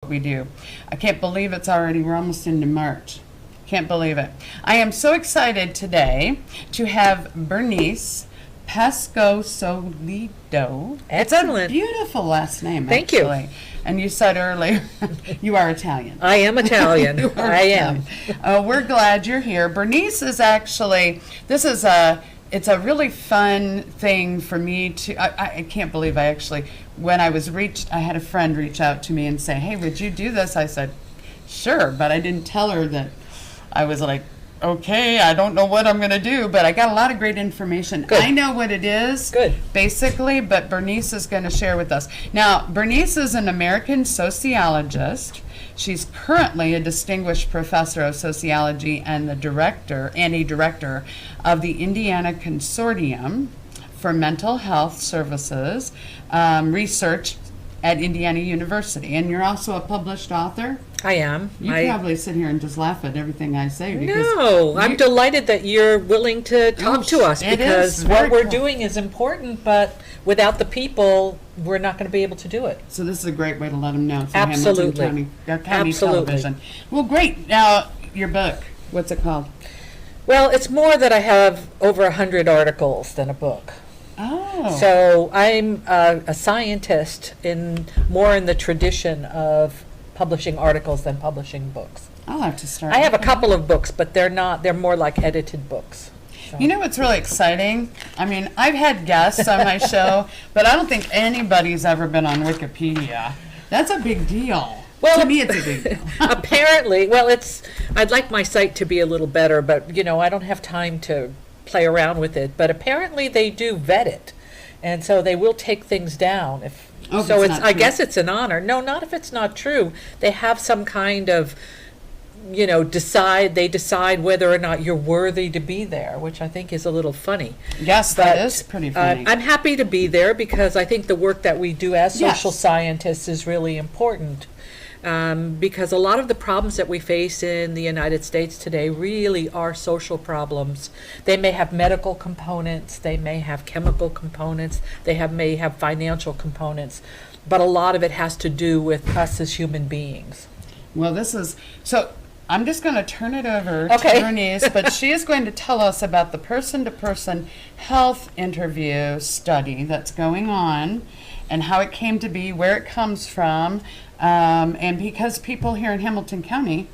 we do. I can't believe it's already, we're almost into March. Can't believe it. I am so excited today to have Bernice Pascosolido. Excellent. It's a beautiful last name, Thank actually. you. And you said earlier, you are Italian. I am Italian. You are I am. Italian. We're glad you're here. Bernice is actually, it's a really fun thing for me to, I can't believe I had a friend reach out to me and say, hey, would you do this? I said, sure, but I didn't tell her that I was like, okay, I don't know what I'm going to do, but I got a lot of great information. Good. I know what it is, Good. basically, but Bernice is going to share with us. Now, Bernice is an American sociologist. She's currently a distinguished professor of sociology and a director of the Indiana Consortium for Mental Health Services Research at Indiana University. And you're also a published author? I am. You probably sit here and just laugh at everything I say. No, I'm delighted that you're willing to talk to us, because what we're doing is important, but without the people, we're not going to be able to do it. So this is a great way to let them know. Through Absolutely. Hamilton County Absolutely. Television. Well, great. Now, your book, what's it called? Well, it's more that I have over 100 articles than a book. Oh. So I'm a scientist more in the tradition of publishing articles than publishing books. I'll have to start. I have a couple of books, but they're more like edited books. So. You know what's really exciting? I mean, I've had guests on my show, but I don't think anybody's ever been on Wikipedia. That's a big deal. Well, to me, it's a big deal. Apparently, I'd like my site to be a little better, but I don't have time to play around with it. But apparently they do vet it, and so they will take things down if. So I guess it's an honor. No, not if it's not true. They have some kind of, decide whether or not you're worthy to be there, which I think is a little funny. Yes, that is pretty funny. I'm happy to be there because I think the work that we do as social scientists is really important. Because a lot of the problems that we face in the United States today really are social problems. They may have medical components, they may have chemical components, may have financial components, but a lot of it has to do with us as human beings. Well, so I'm just going to turn it over to Bernice, but she is going to tell us about the person-to-person health interview study that's going on and how it came to be, where it comes from. And because people here in Hamilton County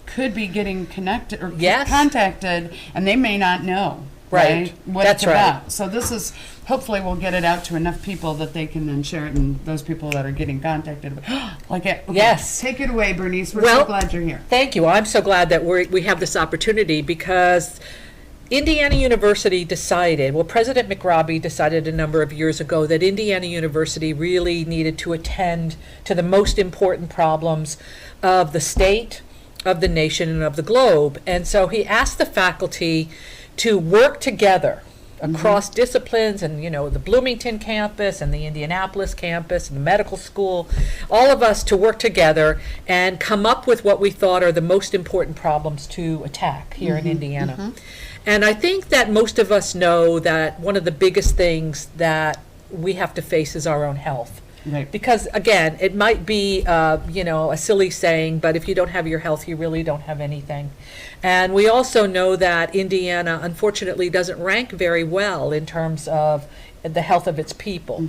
could be getting connected or contacted, and they may not know what it's about. So this is, hopefully we'll get it out to enough people that they can then share it, and those people that are getting contacted. Yes. Take it away, Bernice. We're so glad you're here. Thank you. I'm so glad that we have this opportunity because Indiana University President McRobbie decided a number of years ago that Indiana University really needed to attend to the most important problems of the state, of the nation, and of the globe. And so he asked the faculty to work together across disciplines, and the Bloomington campus and the Indianapolis campus and the medical school, all of us to work together and come up with what we thought are the most important problems to attack here in Indiana. And I think that most of us know that one of the biggest things that we have to face is our own health. Right. Because, again, it might be, a silly saying, but if you don't have your health, you really don't have anything. And we also know that Indiana, unfortunately, doesn't rank very well in terms of the health of its people.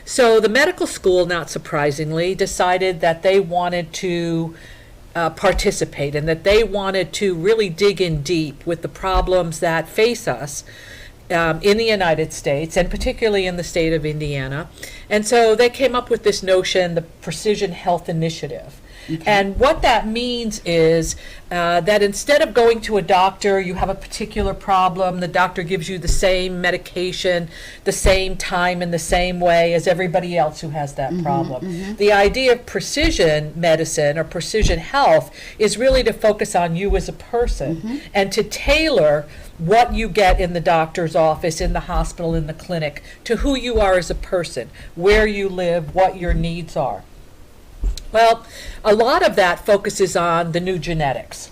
So the medical school, not surprisingly, decided that they wanted to participate and that they wanted to really dig in deep with the problems that face us in the United States, and particularly in the state of Indiana. And so they came up with this notion, the Precision Health Initiative. And what that means is that instead of going to a doctor, you have a particular problem, the doctor gives you the same medication, the same time, in the same way as everybody else who has that problem. The idea of precision medicine or precision health is really to focus on you as a person and to tailor what you get in the doctor's office, in the hospital, in the clinic, to who you are as a person, where you live, what your needs are. Well, a lot of that focuses on the new genetics.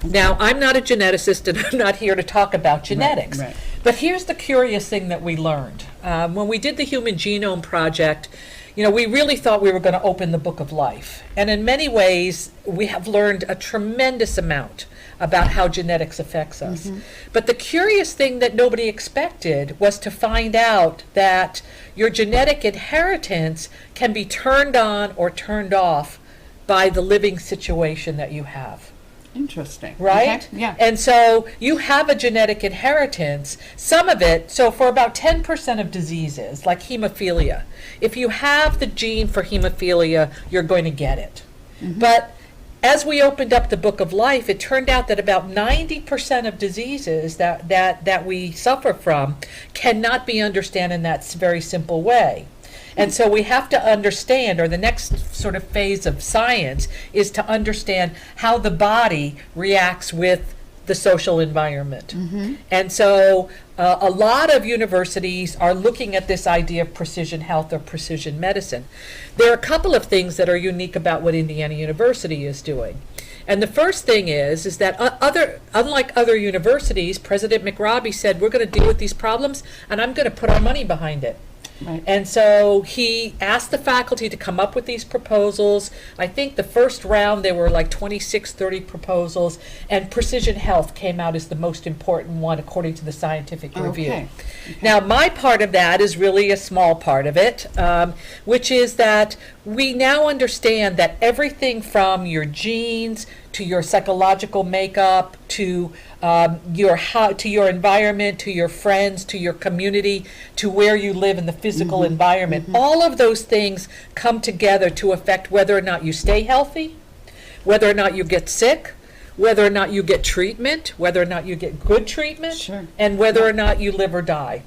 Now, I'm not a geneticist, and I'm not here to talk about genetics. But here's the curious thing that we learned. When we did the Human Genome Project, we really thought we were going to open the book of life. And in many ways, we have learned a tremendous amount about how genetics affects us. But the curious thing that nobody expected was to find out that your genetic inheritance can be turned on or turned off by the living situation that you have. Interesting. Right? Okay. Yeah. And so you have a genetic inheritance, some of it, so for about 10% of diseases, like hemophilia, if you have the gene for hemophilia, you're going to get it. But as we opened up the book of life, it turned out that about 90% of diseases that we suffer from cannot be understood in that very simple way. And so we have to understand, or the next sort of phase of science is to understand how the body reacts with the social environment. And so a lot of universities are looking at this idea of precision health or precision medicine. There are a couple of things that are unique about what Indiana University is doing. And the first thing is that unlike other universities, President McRobbie said, we're going to deal with these problems, and I'm going to put our money behind it. Right. And so he asked the faculty to come up with these proposals. I think the first round there were like 26, 30 proposals, and precision health came out as the most important one according to the scientific review. Okay. Now, my part of that is really a small part of it, which is that we now understand that everything from your genes to your psychological makeup to your environment, to your friends, to your community, to where you live in the physical environment, all of those things come together to affect whether or not you stay healthy, whether or not you get sick, whether or not you get treatment, whether or not you get good treatment, Sure. and whether or not you live or die.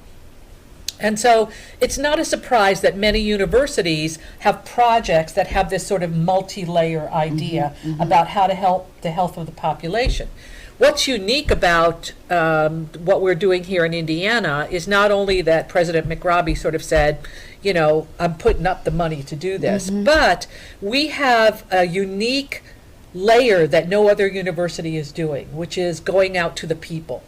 And so it's not a surprise that many universities have projects that have this sort of multi-layer idea about how to help the health of the population. What's unique about what we're doing here in Indiana is not only that President McRobbie sort of said, I'm putting up the money to do this, but we have a unique layer that no other university is doing, which is going out to the people.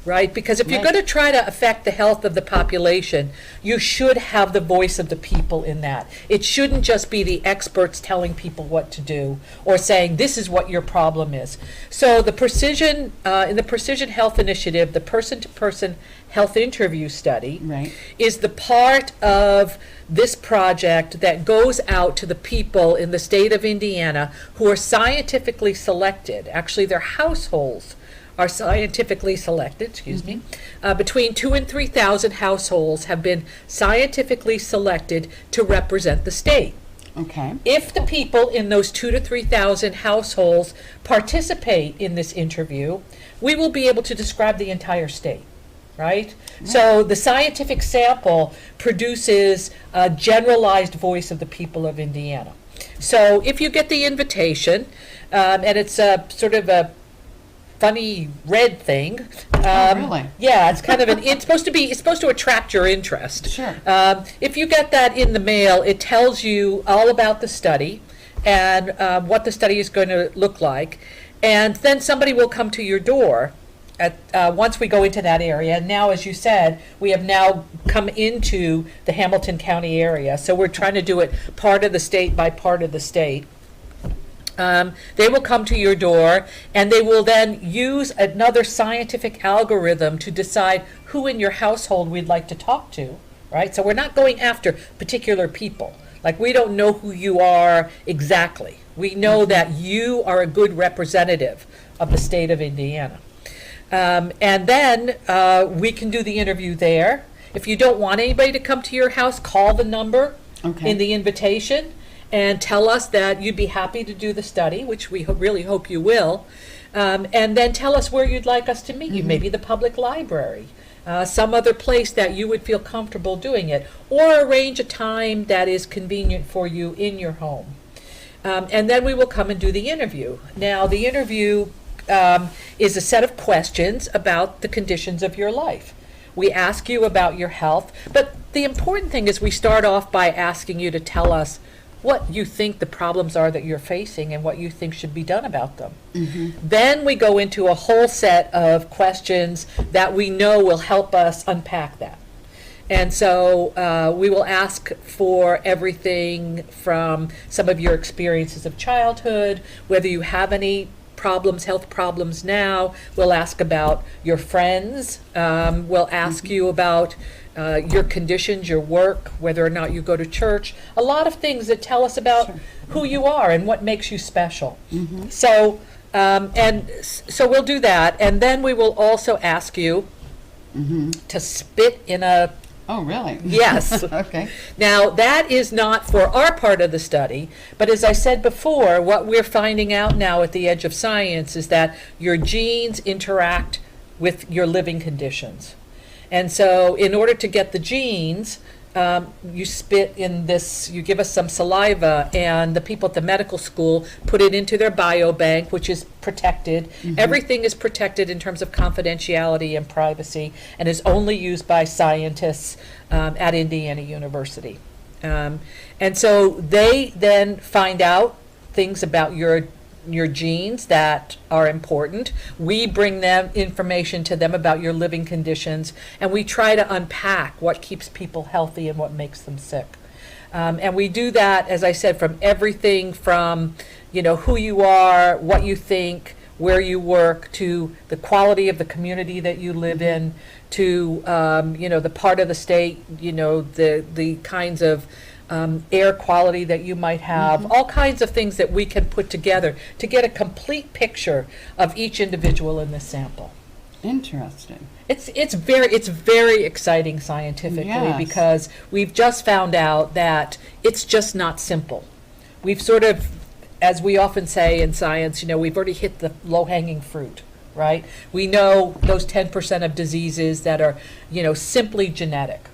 Right? Because if you're going to try to affect the health of the population, you should have the voice of the people in that. It shouldn't just be the experts telling people what to do or saying this is what your problem is. So the precision, in the Precision Health Initiative, the person-to-person health interview study is the part of this project that goes out to the people in the state of Indiana who are scientifically selected. Actually, their households are scientifically selected, between 2,000 and 3,000 households have been scientifically selected to represent the state. Okay. If the people in those 2,000 to 3,000 households participate in this interview, we will be able to describe the entire state, right? So the scientific sample produces a generalized voice of the people of Indiana. So if you get the invitation, and it's a sort of a funny red thing. Really? Yeah, it's kind of it's supposed to attract your interest. Sure. If you get that in the mail, it tells you all about the study and what the study is going to look like, and then somebody will come to your door once we go into that area. And now, as you said, we have now come into the Hamilton County area, so we're trying to do it part of the state by part of the state. They will come to your door, and they will then use another scientific algorithm to decide who in your household we'd like to talk to, right? So we're not going after particular people. Like, we don't know who you are exactly. We know that you are a good representative of the state of Indiana. And then we can do the interview there. If you don't want anybody to come to your house, call the number in the invitation and tell us that you'd be happy to do the study, which we really hope you will, and then tell us where you'd like us to meet you, maybe the public library, some other place that you would feel comfortable doing it, or arrange a time that is convenient for you in your home. And then we will come and do the interview. Now, the interview is a set of questions about the conditions of your life. We ask you about your health, but the important thing is we start off by asking you to tell us what you think the problems are that you're facing and what you think should be done about them. Then we go into a whole set of questions that we know will help us unpack that. And so we will ask for everything from some of your experiences of childhood, whether you have any problems, health problems now. We'll ask about your friends. We'll ask you about your conditions, your work, whether or not you go to church. A lot of things that tell us about who you are and what makes you special. So, so we'll do that. And then we will also ask you to spit in a... Oh, really? Yes. Okay. Now, that is not for our part of the study, but as I said before, what we're finding out now at the edge of science is that your genes interact with your living conditions. And so in order to get the genes, you spit in this, you give us some saliva, and the people at the medical school put it into their biobank, which is protected. Everything is protected in terms of confidentiality and privacy, and is only used by scientists at Indiana University. And so they then find out things about your genes that are important. We bring them information to them about your living conditions, and we try to unpack what keeps people healthy and what makes them sick. And we do that, as I said, from everything from, who you are, what you think, where you work, to the quality of the community that you live in, to, the part of the state, the kinds of air quality that you might have, all kinds of things that we can put together to get a complete picture of each individual in this sample. Interesting. It's very exciting scientifically, Yes. because we've just found out that it's just not simple. We've sort of, as we often say in science, we've already hit the low-hanging fruit, right? We know those 10% of diseases that are, simply genetic.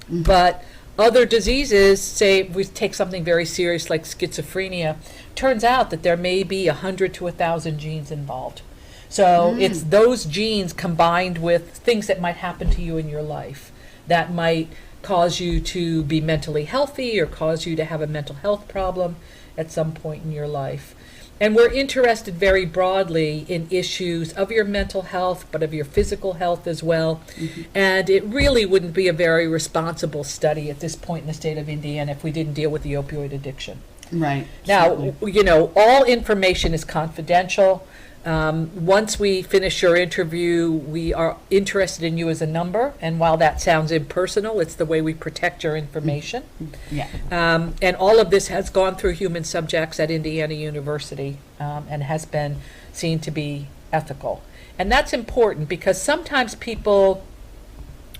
But other diseases, say we take something very serious like schizophrenia, turns out that there may be 100 to 1,000 genes involved. So it's those genes combined with things that might happen to you in your life that might cause you to be mentally healthy or cause you to have a mental health problem at some point in your life. And we're interested very broadly in issues of your mental health, but of your physical health as well. And it really wouldn't be a very responsible study at this point in the state of Indiana if we didn't deal with the opioid addiction. Right. Now, certainly. all information is confidential. Once we finish your interview, we are interested in you as a number, and while that sounds impersonal, it's the way we protect your information. Yeah. And all of this has gone through human subjects at Indiana University, and has been seen to be ethical. And that's important because sometimes people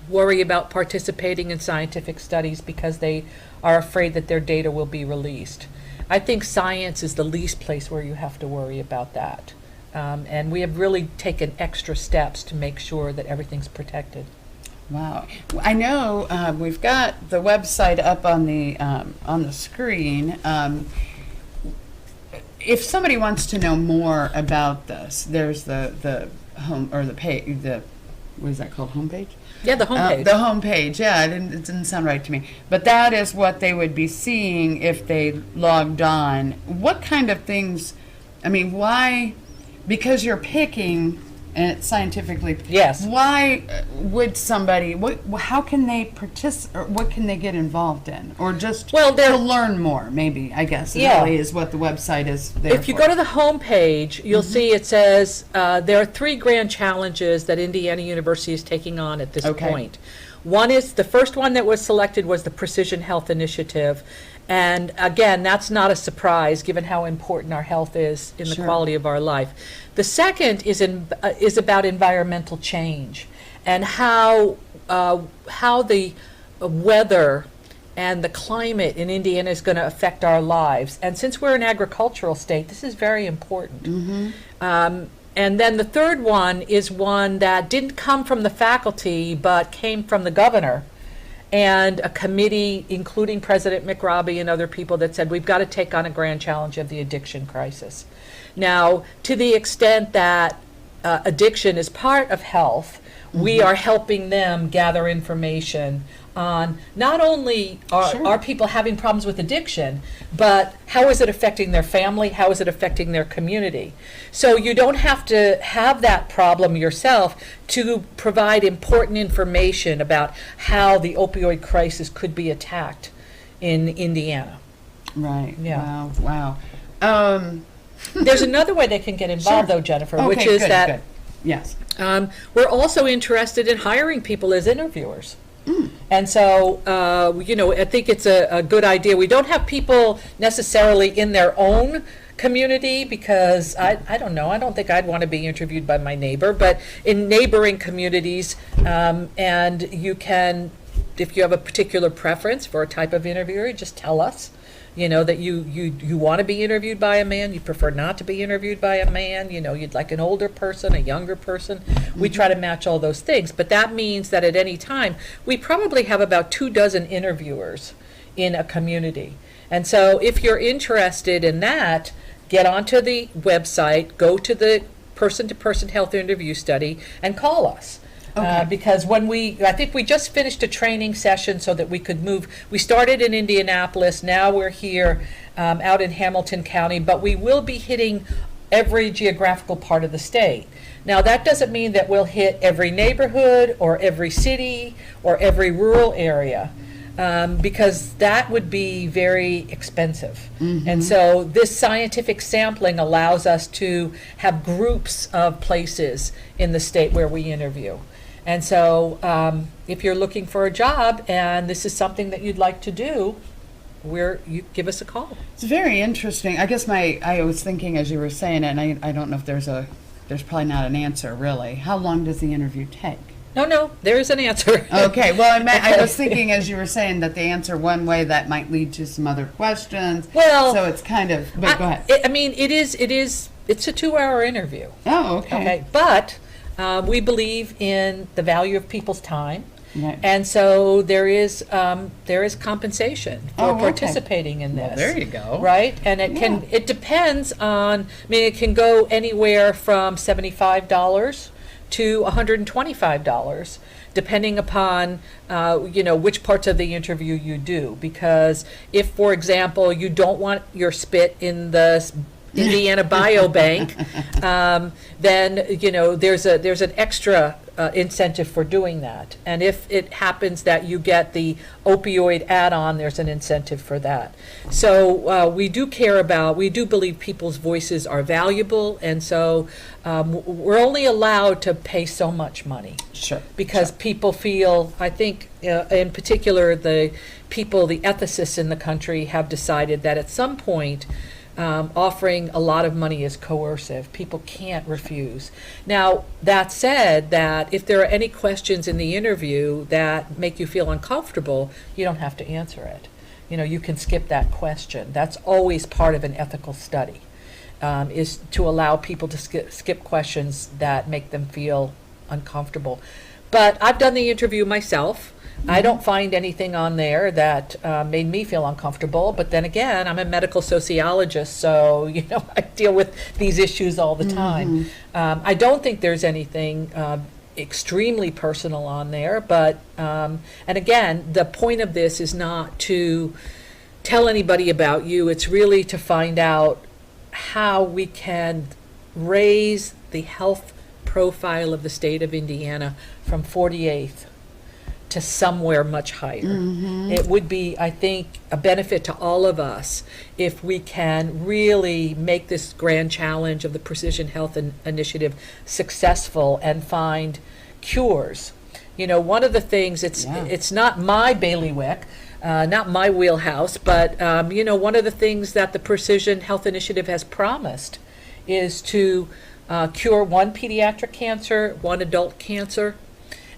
worry about participating in scientific studies because they are afraid that their data will be released. I think science is the least place where you have to worry about that. And we have really taken extra steps to make sure that everything's protected. Wow. I know we've got the website up on the screen. If somebody wants to know more about this, there's the home or the page. What is that called? Homepage? Yeah, the homepage. The homepage. Yeah, it didn't sound right to me. But that is what they would be seeing if they logged on. What kind of things? I mean, why? Because you're picking, and it's scientifically. Yes. Why would somebody? How can they participate? Or what can they get involved in? Or just to learn more? Maybe I guess. Yeah. Really is what the website is there If you for. go to the homepage, you'll see it says there are 3 grand challenges that Indiana University is taking on at this point. One is, the first one that was selected was the Precision Health Initiative. And again, that's not a surprise given how important our health is in the quality of our life. The second is about environmental change and how the weather and the climate in Indiana is going to affect our lives. And since we're an agricultural state, this is very important. And then the third one is one that didn't come from the faculty, but came from the governor and a committee, including President McRobbie and other people, that said we've got to take on a grand challenge of the addiction crisis. Now, to the extent that addiction is part of health, we are helping them gather information on not only are people having problems with addiction, but how is it affecting their family? How is it affecting their community? So you don't have to have that problem yourself to provide important information about how the opioid crisis could be attacked in Indiana. Right. Yeah. Wow. Wow. There's another way they can get involved, Sure. though, Jennifer, Okay, which is good, that good. Yes. we're also interested in hiring people as interviewers. And so, I think it's a good idea. We don't have people necessarily in their own community because I don't know, I don't think I'd want to be interviewed by my neighbor, but in neighboring communities, and you can, if you have a particular preference for a type of interviewer, just tell us. That you want to be interviewed by a man, you prefer not to be interviewed by a man, you'd like an older person, a younger person. We try to match all those things, but that means that at any time, we probably have about 24 interviewers in a community. And so if you're interested in that, get onto the website, go to the person-to-person health interview study, and call us. Okay. Because I think we just finished a training session so that we could move. We started in Indianapolis, now we're here out in Hamilton County, but we will be hitting every geographical part of the state. Now, that doesn't mean that we'll hit every neighborhood or every city or every rural area. Because that would be very expensive. And so this scientific sampling allows us to have groups of places in the state where we interview. And so if you're looking for a job and this is something that you'd like to do, you give us a call. It's very interesting. I guess I was thinking as you were saying it, and I don't know if there's probably not an answer really. How long does the interview take? No, there is an answer. Okay, well, I was thinking as you were saying that the answer one way that might lead to some other questions. Well, so it's kind of. But go ahead. It's a 2-hour interview. Oh, okay. But we believe in the value of people's time, Right. and so there is compensation for okay. participating in this. Well, there you go. Right, and it depends on. It can go anywhere from $75 to $125, depending upon which parts of the interview you do. Because if, for example, you don't want your spit in the Indiana Biobank, then there's an extra incentive for doing that. And if it happens that you get the opioid add-on, there's an incentive for that. So we do believe people's voices are valuable, and so we're only allowed to pay so much money. Sure. Because people feel, I think, in particular, the ethicists in the country have decided that at some point, offering a lot of money is coercive. People can't refuse. Now, that said, that if there are any questions in the interview that make you feel uncomfortable, you don't have to answer it. You can skip that question. That's always part of an ethical study, is to allow people to skip questions that make them feel uncomfortable. But I've done the interview myself. I don't find anything on there that made me feel uncomfortable, but then again, I'm a medical sociologist, so I deal with these issues all the time. I don't think there's anything extremely personal on there, but and again, the point of this is not to tell anybody about you. It's really to find out how we can raise the health profile of the state of Indiana from 48th to somewhere much higher. It would be, I think, a benefit to all of us if we can really make this grand challenge of the Precision Health Initiative successful and find cures. One of the things, it's not my bailiwick, not my wheelhouse, but one of the things that the Precision Health Initiative has promised is to cure one pediatric cancer, one adult cancer,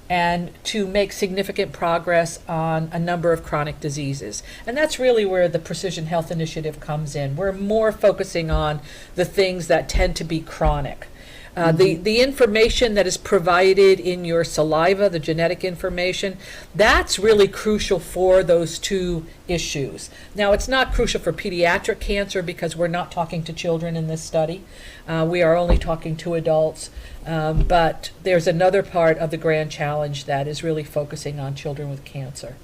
and to make significant progress on a number of chronic diseases. And that's really where the Precision Health Initiative comes in. We're more focusing on the things that tend to be chronic. The information that is provided in your saliva, the genetic information, that's really crucial for those two issues. Now, it's not crucial for pediatric cancer because we're not talking to children in this study. We are only talking to adults. But there's another part of the grand challenge that is really focusing on children with cancer.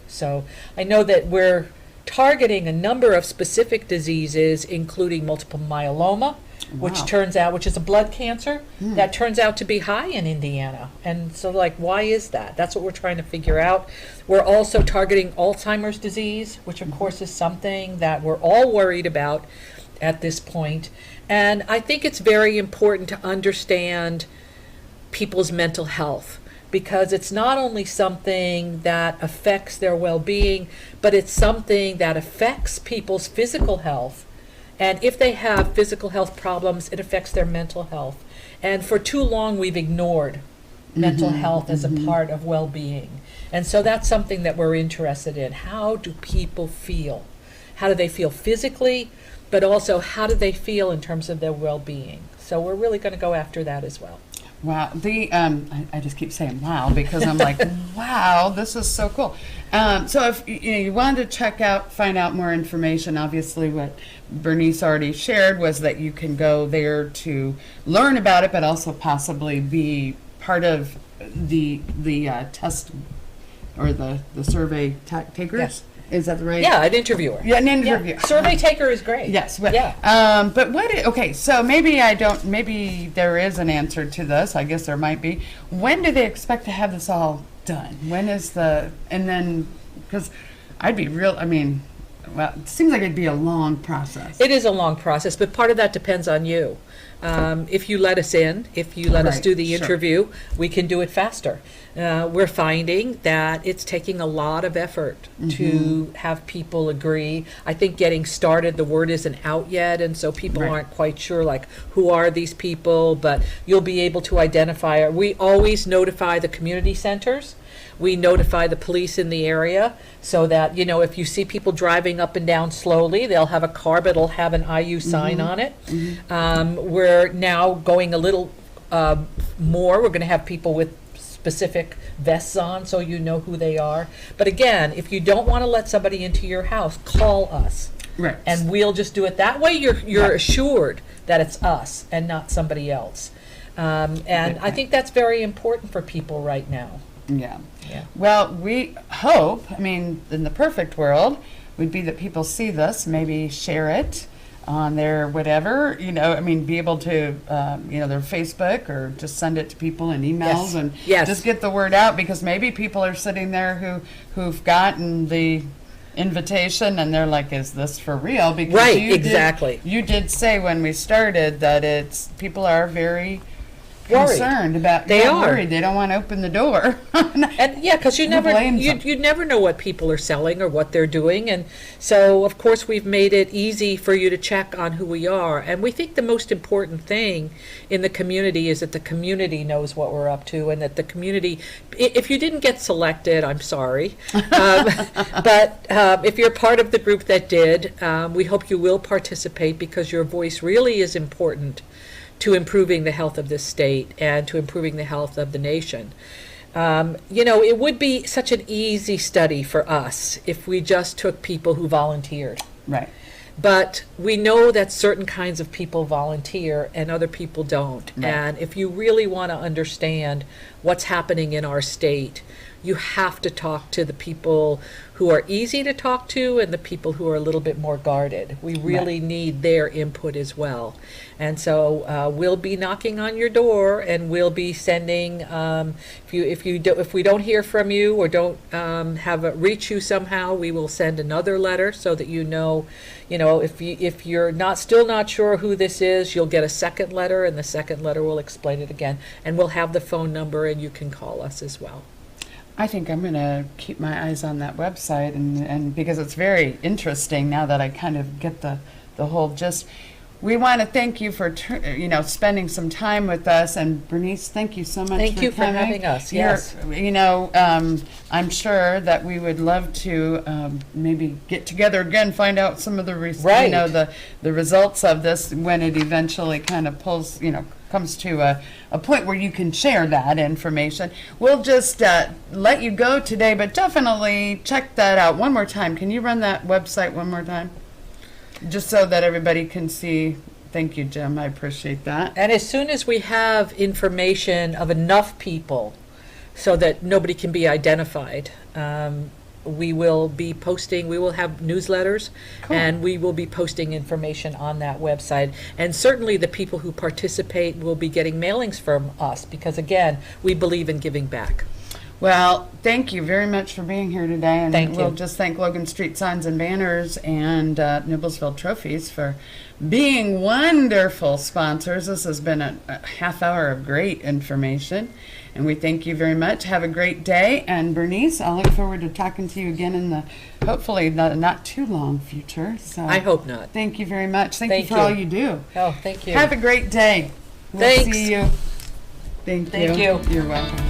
So I know that we're targeting a number of specific diseases, including multiple myeloma, which Wow. turns out, which is a blood cancer, that turns out to be high in Indiana. And so, like, why is that? That's what we're trying to figure out. We're also targeting Alzheimer's disease, which of course is something that we're all worried about at this point. And I think it's very important to understand people's mental health, because it's not only something that affects their well-being, but it's something that affects people's physical health. And if they have physical health problems, it affects their mental health. And for too long, we've ignored mental health as a part of well-being. And so that's something that we're interested in. How do people feel? How do they feel physically, but also how do they feel in terms of their well-being? So we're really going to go after that as well. Wow, I just keep saying wow because I'm like, wow, this is so cool. So if you wanted to find out more information, obviously what Bernice already shared was that you can go there to learn about it, but also possibly be part of the test or the survey takers. Yes. Is that right? Yeah, an interviewer. Yeah, an interview. Yeah. Survey taker is great. Yes. But, Yeah. But okay, so maybe there is an answer to this. I guess there might be. When do they expect to have this all done? When is and then, because well, it seems like it'd be a long process. It is a long process, but part of that depends on you. If you let us in, if you let us Right, do the sure. interview, we can do it faster. We're finding that it's taking a lot of effort to have people agree. I think getting started, the word isn't out yet, and so people Right. aren't quite sure, like, who are these people, but you'll be able to identify. We always notify the community centers. We notify the police in the area so that, if you see people driving up and down slowly, they'll have a car, but it'll have an IU sign on it. We're now going a little more. We're going to have people with specific vests on so you know who they are. But again, if you don't want to let somebody into your house, call us. Right. And we'll just do it that way. You're assured that it's us and not somebody else. And I think that's very important for people right now. Yeah. Yeah. Well, we hope, in the perfect world, would be that people see this, maybe share it on their whatever, be able to, their Facebook or just send it to people in emails Yes. and Yes. just get the word out, because maybe people are sitting there who've gotten the invitation and they're like, is this for real? Because Right, exactly. You did say when we started that people are very Worried. concerned about. They are. Worried. They don't want to open the door. And yeah, because you never blame them. you never know what people are selling or what they're doing, and so of course we've made it easy for you to check on who we are. And we think the most important thing in the community is that the community knows what we're up to, and that the community. If you didn't get selected, I'm sorry, but if you're part of the group that did, we hope you will participate, because your voice really is important to improving the health of this state and to improving the health of the nation. It would be such an easy study for us if we just took people who volunteered. Right. But we know that certain kinds of people volunteer and other people don't. Right. And if you really want to understand what's happening in our state, you have to talk to the people who are easy to talk to and the people who are a little bit more guarded. We really need their input as well. And so we'll be knocking on your door, and we'll be sending, if we don't hear from you or don't reach you somehow, we will send another letter so that if you're still not sure who this is, you'll get a second letter, and the second letter will explain it again. And we'll have the phone number, and you can call us as well. I think I'm going to keep my eyes on that website, and because it's very interesting now that I kind of get the whole gist. We want to thank you for spending some time with us, and Bernice, thank you so much. Thank for you for coming. having us. Yes. I'm sure that we would love to maybe get together again, find out some of the Right. the results of this when it eventually kind of comes to a point where you can share that information. We'll just let you go today, but definitely check that out one more time. Can you run that website one more time? Just so that everybody can see. Thank you, Jim. I appreciate that. And as soon as we have information of enough people so that nobody can be identified, we will be posting, we will have newsletters, Cool. and we will be posting information on that website. And certainly the people who participate will be getting mailings from us, because again, we believe in giving back. Well, thank you very much for being here today. And Thank you. we'll just thank Logan Street Signs and Banners and Nibblesville Trophies for being wonderful sponsors. This has been a half hour of great information. And we thank you very much. Have a great day. And Bernice, I look forward to talking to you again in the, hopefully, not too long future. So I hope not. thank you very much. Thank you Thank for you. all you do. Oh, thank you. Have a great day. We'll Thanks. see you. Thank you. Thank you. You're welcome.